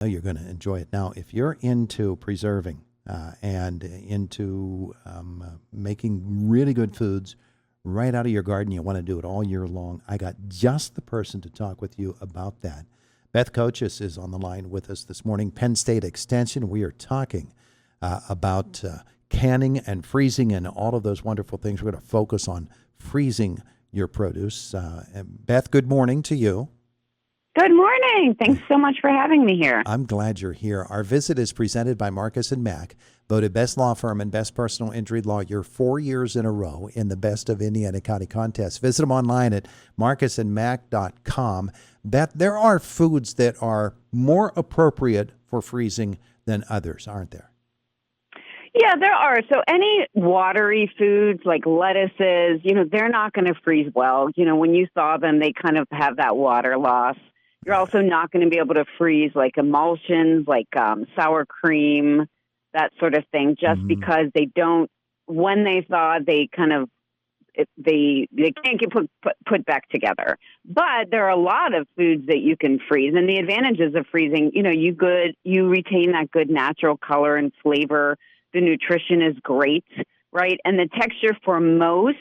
know you're going to enjoy it. Now, if you're into preserving and into making really good foods right out of your garden, you want to do it all year long, I got just the person to talk with you about that. Beth Kocsis is on the line with us this morning, Penn State Extension. We are talking about canning and freezing and all of those wonderful things. We're going to focus on freezing your produce. And Beth, good morning to you. Good morning. Thanks so much for having me here. I'm glad you're here. Our visit is presented by Marcus & Mack, voted best law firm and best personal injury lawyer 4 years in a row in the Best of Indiana County contest. Visit them online at marcusandmack.com. Beth, there are foods that are more appropriate for freezing than others, aren't there? Yeah, there are. So any watery foods like lettuces, they're not going to freeze well. When you thaw them, they kind of have that water loss. You're also not going to be able to freeze like emulsions, like sour cream, that sort of thing, just because they don't, when they thaw, they kind of, they can't get put back together. But there are a lot of foods that you can freeze. And the advantages of freezing, you retain that good natural color and flavor. The nutrition is great, right? And the texture for most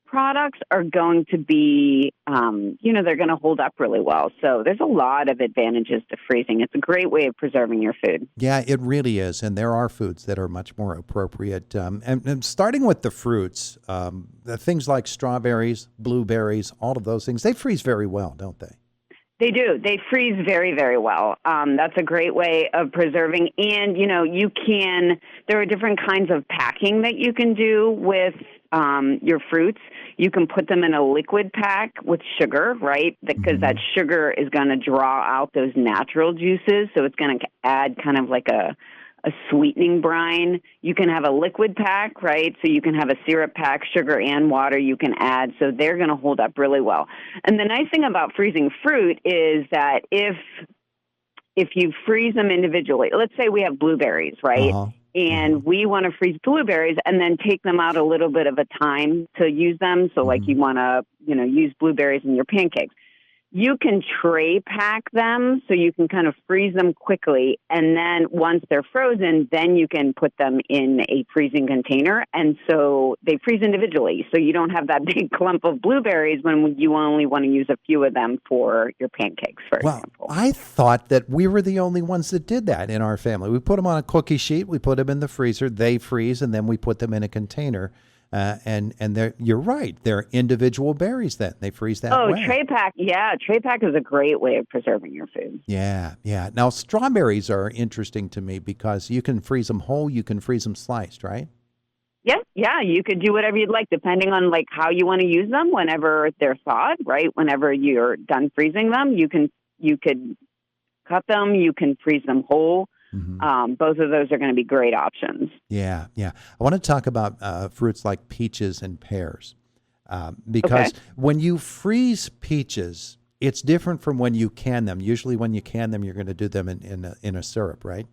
products are going to be, they're going to hold up really well. So there's a lot of advantages to freezing. It's a great way of preserving your food. Yeah, it really is. And there are foods that are much more appropriate. And starting with the fruits, the things like strawberries, blueberries, all of those things, they freeze very well, don't they? They do. They freeze very, very well. That's a great way of preserving. And, there are different kinds of packing that you can do with your fruits. You can put them in a liquid pack with sugar, right? Because that sugar is going to draw out those natural juices. So it's going to add kind of like a sweetening brine. You can have a liquid pack, right? So you can have a syrup pack, sugar and water you can add. So they're going to hold up really well. And the nice thing about freezing fruit is that if you freeze them individually, let's say we have blueberries, right? And we want to freeze blueberries and then take them out a little bit of a time to use them. So like you want to, use blueberries in your pancakes. You can tray pack them so you can kind of freeze them quickly. And then once they're frozen, then you can put them in a freezing container. And so they freeze individually. So you don't have that big clump of blueberries when you only want to use a few of them for your pancakes, for example. I thought that we were the only ones that did that in our family. We put them on a cookie sheet, we put them in the freezer, they freeze, and then we put them in a container. And you're right. They're individual berries then. They freeze that way. Tray pack. Yeah, tray pack is a great way of preserving your food. Yeah. Now, strawberries are interesting to me because you can freeze them whole, you can freeze them sliced, right? Yeah. You could do whatever you'd like, depending on like how you want to use them. Whenever they're thawed, right? Whenever you're done freezing them, you could cut them. You can freeze them whole. Both of those are going to be great options. Yeah. I want to talk about fruits like peaches and pears because when you freeze peaches, it's different from when you can them. Usually when you can them, you're going to do them in a syrup, right?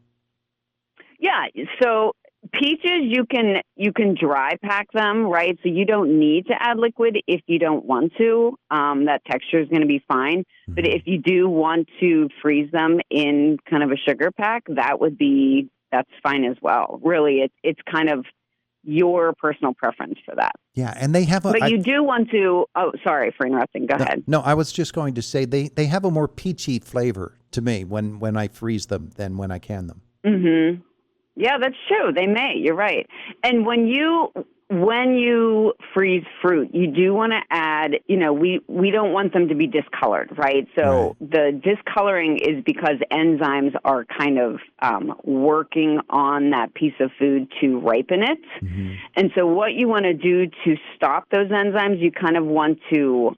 Yeah. So peaches, you can dry pack them, right? So you don't need to add liquid if you don't want to. That texture is going to be fine. But if you do want to freeze them in kind of a sugar pack, that's fine as well. Really, it's kind of your personal preference for that. Yeah, and they have But you do want to. Oh, sorry for interrupting. Go ahead. No, I was just going to say they have a more peachy flavor to me when I freeze them than when I can them. Mm-hmm. Yeah, that's true. They may. You're right. And when you freeze fruit, you do want to add, we don't want them to be discolored, right? So the discoloring is because enzymes are kind of working on that piece of food to ripen it. And so what you want to do to stop those enzymes, you kind of want to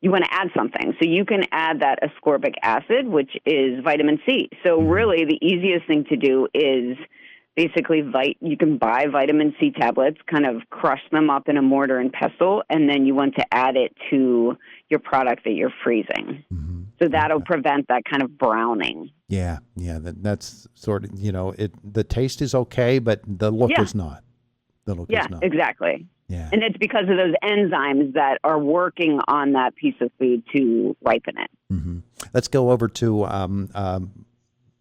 you want to add something. So you can add that ascorbic acid, which is vitamin C. So really the easiest thing to do is basically you can buy vitamin C tablets, kind of crush them up in a mortar and pestle, and then you want to add it to your product that you're freezing. So that'll prevent that kind of browning. Yeah. That's sort of, the taste is okay, but the look is not. The look is not. Exactly. Yeah. And it's because of those enzymes that are working on that piece of food to ripen it. Let's go over to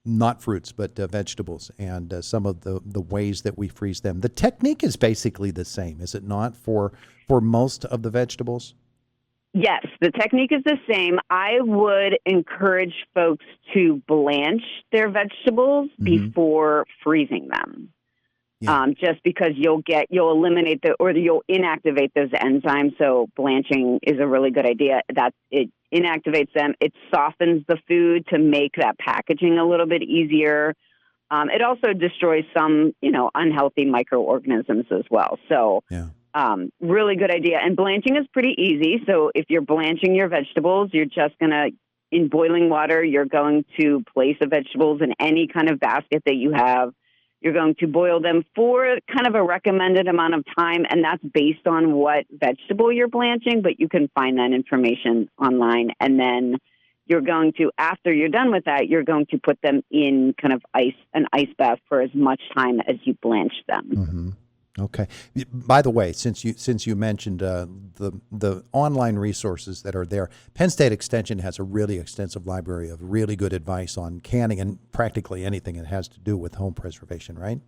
not fruits, but vegetables, and some of the ways that we freeze them. The technique is basically the same, is it not, for most of the vegetables? Yes, the technique is the same. I would encourage folks to blanch their vegetables before freezing them. Yeah. Just because you'll eliminate you'll inactivate those enzymes. So blanching is a really good idea. That it inactivates them. It softens the food to make that packaging a little bit easier. It also destroys some, unhealthy microorganisms as well. So, Yeah. really good idea. And blanching is pretty easy. So if you're blanching your vegetables, you're just in boiling water, you're going to place the vegetables in any kind of basket that you have. You're going to boil them for kind of a recommended amount of time, and that's based on what vegetable you're blanching, but you can find that information online. And then you're going to, after you're done with that, you're going to put them in kind of an ice bath for as much time as you blanch them. Mm-hmm. Okay. By the way, since you mentioned the online resources that are there, Penn State Extension has a really extensive library of really good advice on canning and practically anything that has to do with home preservation, right?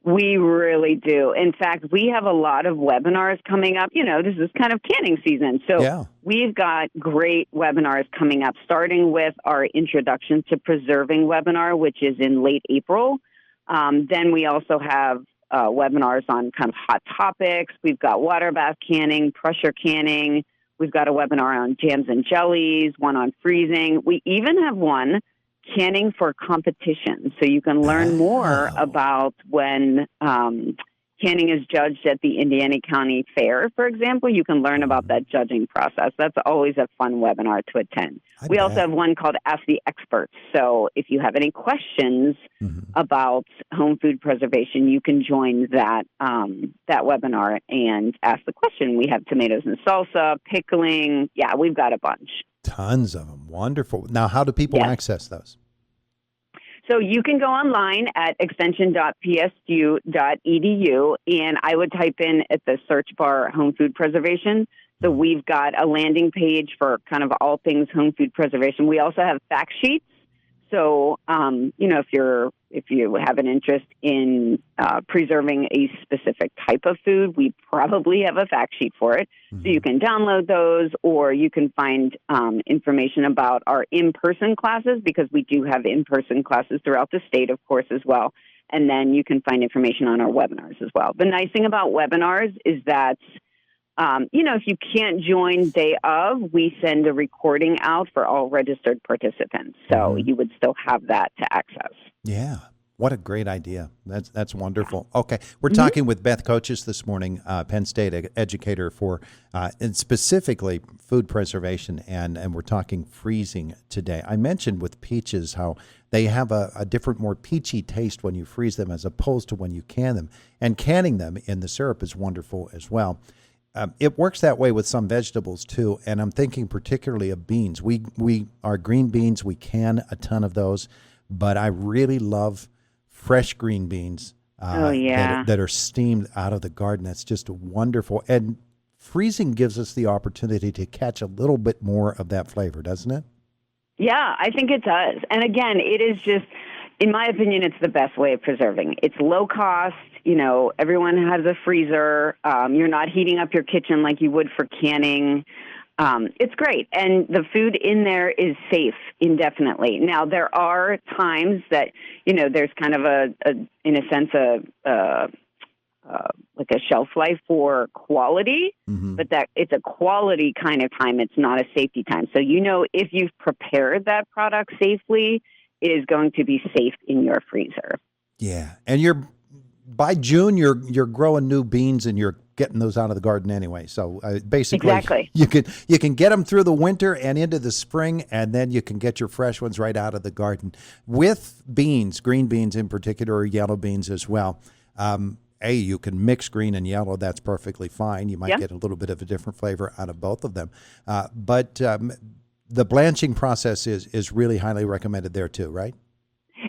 We really do. In fact, we have a lot of webinars coming up. This is kind of canning season. So We've got great webinars coming up, starting with our Introduction to Preserving webinar, which is in late April. Then we also have webinars on kind of hot topics. We've got water bath canning, pressure canning. We've got a webinar on jams and jellies, one on freezing. We even have one canning for competition. So you can learn more about when canning is judged at the Indiana County Fair, for example. You can learn about that judging process. That's always a fun webinar to attend. We also have one called Ask the Experts. So if you have any questions about home food preservation, you can join that webinar and ask the question. We have tomatoes and salsa, pickling. Yeah, we've got a bunch. Tons of them. Wonderful. Now, how do people access those? So you can go online at extension.psu.edu, and I would type in at the search bar home food preservation. So we've got a landing page for kind of all things home food preservation. We also have fact sheets. So, if you have an interest in preserving a specific type of food, we probably have a fact sheet for it. So you can download those, or you can find information about our in-person classes, because we do have in-person classes throughout the state, of course, as well. And then you can find information on our webinars as well. The nice thing about webinars is that if you can't join day of, we send a recording out for all registered participants. So you would still have that to access. Yeah. What a great idea. That's wonderful. Okay. We're talking with Beth Kocsis this morning, Penn State educator for and specifically food preservation, and we're talking freezing today. I mentioned with peaches how they have a different, more peachy taste when you freeze them as opposed to when you can them. And canning them in the syrup is wonderful as well. It works that way with some vegetables too, and I'm thinking particularly of beans. Our green beans, we can a ton of those, but I really love fresh green beans that are steamed out of the garden. That's just wonderful. And freezing gives us the opportunity to catch a little bit more of that flavor, doesn't it? Yeah, I think it does. And again, it is just, in my opinion, it's the best way of preserving. It's low cost. Everyone has a freezer. You're not heating up your kitchen like you would for canning. It's great. And the food in there is safe indefinitely. Now, there are times that, there's kind of in a sense, like a shelf life for quality, but that it's a quality kind of time. It's not a safety time. So, if you've prepared that product safely, it is going to be safe in your freezer. Yeah. And by June, you're growing new beans and you're getting those out of the garden anyway. So basically, exactly. you can get them through the winter and into the spring, and then you can get your fresh ones right out of the garden. With beans, green beans in particular, or yellow beans as well. You can mix green and yellow. That's perfectly fine. You might get a little bit of a different flavor out of both of them. But the blanching process is really highly recommended there too, right?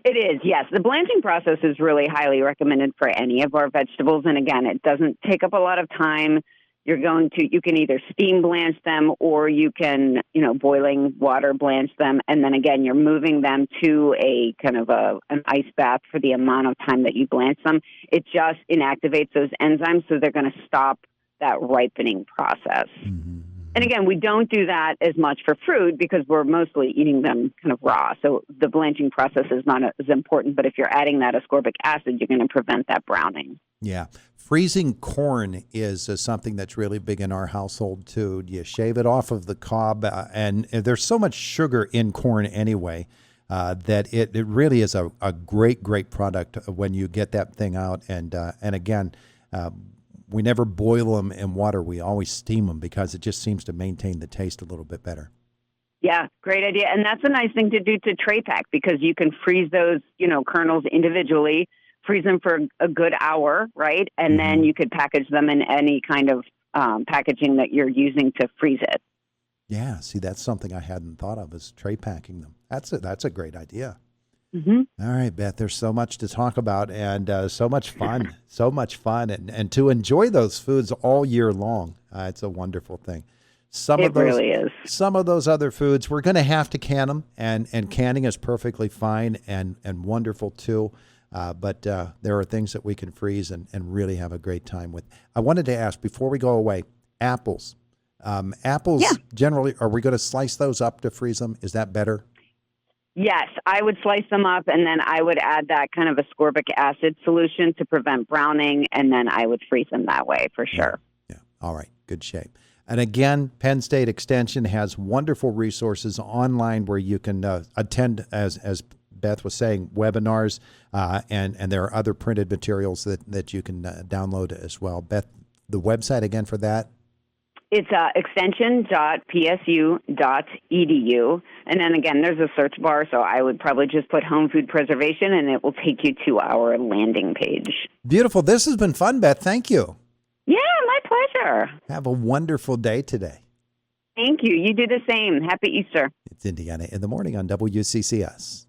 It is, yes. The blanching process is really highly recommended for any of our vegetables. And again, it doesn't take up a lot of time. You can either steam blanch them or you can, boiling water blanch them. And then again, you're moving them to a kind of an ice bath for the amount of time that you blanch them. It just inactivates those enzymes, so they're going to stop that ripening process. Mm-hmm. And again, we don't do that as much for fruit because we're mostly eating them kind of raw. So the blanching process is not as important. But if you're adding that ascorbic acid, you're going to prevent that browning. Yeah. Freezing corn is something that's really big in our household, too. You shave it off of the cob, and there's so much sugar in corn anyway that it really is a great, great product when you get that thing out. And again, we never boil them in water. We always steam them because it just seems to maintain the taste a little bit better. Yeah, great idea. And that's a nice thing to do to tray pack because you can freeze those, kernels individually, freeze them for a good hour, right? And then you could package them in any kind of packaging that you're using to freeze it. Yeah, see, that's something I hadn't thought of, is tray packing them. That's a great idea. Mm-hmm. All right, Beth, there's so much to talk about and so much fun, and to enjoy those foods all year long. It's a wonderful thing. Really is. Some of those other foods, we're going to have to can them, and canning is perfectly fine and wonderful too. But there are things that we can freeze and really have a great time with. I wanted to ask, before we go away, apples. Generally, are we going to slice those up to freeze them? Is that better? Yes, I would slice them up, and then I would add that kind of ascorbic acid solution to prevent browning, and then I would freeze them that way for sure. Yeah. All right. Good shape. And again, Penn State Extension has wonderful resources online where you can attend, as Beth was saying, webinars, and there are other printed materials that you can download as well. Beth, the website again for that? It's extension.psu.edu. And then again, there's a search bar, so I would probably just put home food preservation, and it will take you to our landing page. Beautiful. This has been fun, Beth. Thank you. Yeah, my pleasure. Have a wonderful day today. Thank you. You do the same. Happy Easter. It's Indiana in the Morning on WCCS.